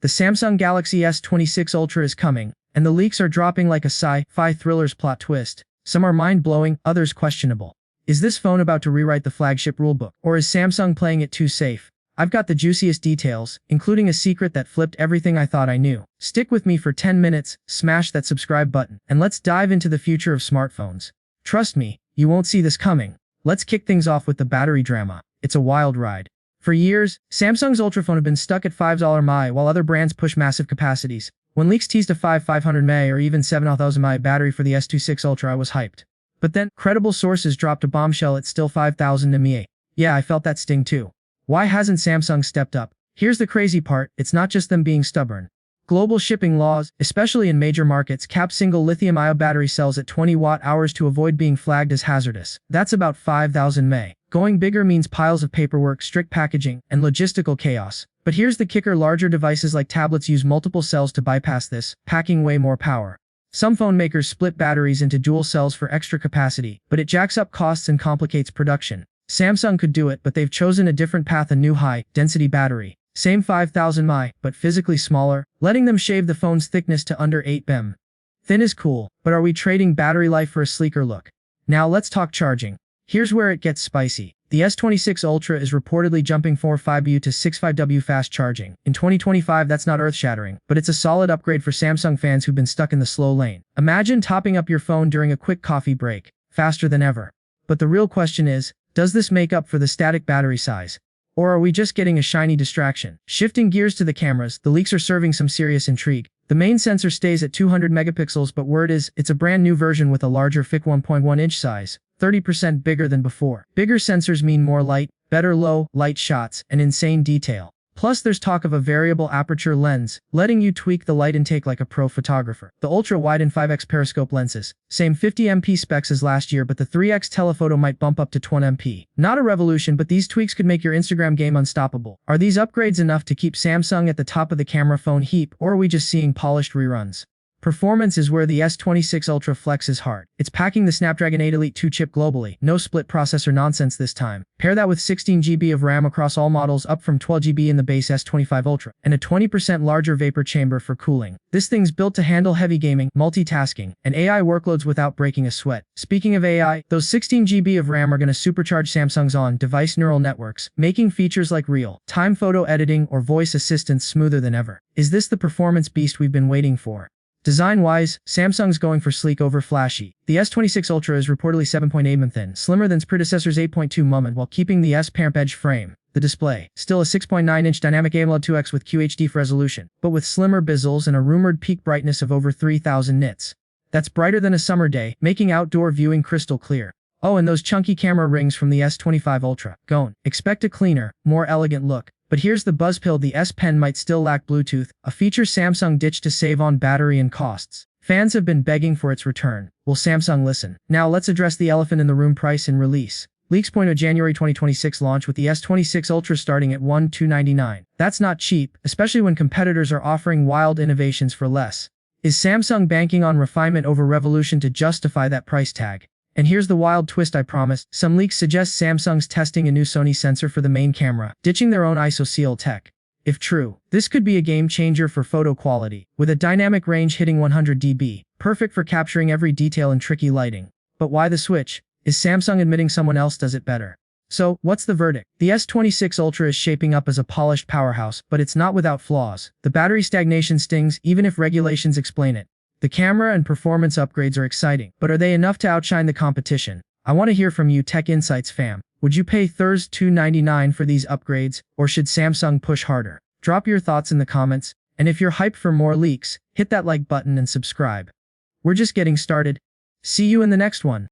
The Samsung Galaxy S26 Ultra is coming, and the leaks are dropping like a sci-fi thriller's plot twist. Some are mind-blowing, others questionable. Is this phone about to rewrite the flagship rulebook, or is Samsung playing it too safe? I've got the juiciest details, including a secret that flipped everything I thought I knew. Stick with me for 10 minutes, smash that subscribe button, and let's dive into the future of smartphones. Trust me, you won't see this coming. Let's kick things off with the battery drama. It's a wild ride. For years, Samsung's Ultrafone have been stuck at $5 mAh while other brands push massive capacities. When leaks teased a 500 mAh or even 7,000 mAh battery for the S26 Ultra, I was hyped. But then, credible sources dropped a bombshell at still 5,000 mAh. Yeah, I felt that sting too. Why hasn't Samsung stepped up? Here's the crazy part, it's not just them being stubborn. Global shipping laws, especially in major markets, cap single lithium-ion battery cells at 20 watt-hours to avoid being flagged as hazardous. That's about 5,000 mAh. Going bigger means piles of paperwork, strict packaging, and logistical chaos. But here's the kicker, larger devices like tablets use multiple cells to bypass this, packing way more power. Some phone makers split batteries into dual cells for extra capacity, but it jacks up costs and complicates production. Samsung could do it, but they've chosen a different path, a new high-density battery. Same 5,000 mAh, but physically smaller, letting them shave the phone's thickness to under 8 mm. Thin is cool, but are we trading battery life for a sleeker look? Now let's talk charging. Here's where it gets spicy. The S26 Ultra is reportedly jumping 4.5W to 6.5W fast charging. In 2025, that's not earth-shattering, but it's a solid upgrade for Samsung fans who've been stuck in the slow lane. Imagine topping up your phone during a quick coffee break, faster than ever. But the real question is, does this make up for the static battery size? Or are we just getting a shiny distraction? Shifting gears to the cameras, the leaks are serving some serious intrigue. The main sensor stays at 200 megapixels, but word is, it's a brand new version with a larger thick 1.1-inch size, 30% bigger than before. Bigger sensors mean more light, better low-light shots, and insane detail. Plus there's talk of a variable aperture lens, letting you tweak the light intake like a pro photographer. The ultra-wide and 5x periscope lenses, same 50MP specs as last year, but the 3x telephoto might bump up to 20MP. Not a revolution, but these tweaks could make your Instagram game unstoppable. Are these upgrades enough to keep Samsung at the top of the camera phone heap, or are we just seeing polished reruns? Performance is where the S26 Ultra flexes hard. It's packing the Snapdragon 8 Elite 2 chip globally, no split processor nonsense this time. Pair that with 16GB of RAM across all models, up from 12GB in the base S25 Ultra, and a 20% larger vapor chamber for cooling. This thing's built to handle heavy gaming, multitasking, and AI workloads without breaking a sweat. Speaking of AI, those 16GB of RAM are going to supercharge Samsung's on-device neural networks, making features like real-time photo editing or voice assistance smoother than ever. Is this the performance beast we've been waiting for? Design-wise, Samsung's going for sleek over flashy. The S26 Ultra is reportedly 7.8 mm thin, slimmer than its predecessor's 8.2 mm while keeping the S-Parent edge frame. The display, still a 6.9-inch dynamic AMOLED 2X with QHD resolution, but with slimmer bezels and a rumored peak brightness of over 3,000 nits. That's brighter than a summer day, making outdoor viewing crystal clear. Oh, and those chunky camera rings from the S25 Ultra. Expect a cleaner, more elegant look. But here's the buzzpill, the S Pen might still lack Bluetooth, a feature Samsung ditched to save on battery and costs. Fans have been begging for its return. Will Samsung listen? Now let's address the elephant in the room, price and release. Leaks point to January 2026 launch with the S26 Ultra starting at $1,299. That's not cheap, especially when competitors are offering wild innovations for less. Is Samsung banking on refinement over revolution to justify that price tag? And here's the wild twist I promised. Some leaks suggest Samsung's testing a new Sony sensor for the main camera, ditching their own ISO-Seal tech. If true, this could be a game changer for photo quality, with a dynamic range hitting 100 dB, perfect for capturing every detail in tricky lighting. But why the switch? Is Samsung admitting someone else does it better? So, what's the verdict? The S26 Ultra is shaping up as a polished powerhouse, but it's not without flaws. The battery stagnation stings, even if regulations explain it. The camera and performance upgrades are exciting, but are they enough to outshine the competition? I want to hear from you, Tech Insights fam. Would you pay Thurs $299 for these upgrades, or should Samsung push harder? Drop your thoughts in the comments, and if you're hyped for more leaks, hit that like button and subscribe. We're just getting started. See you in the next one.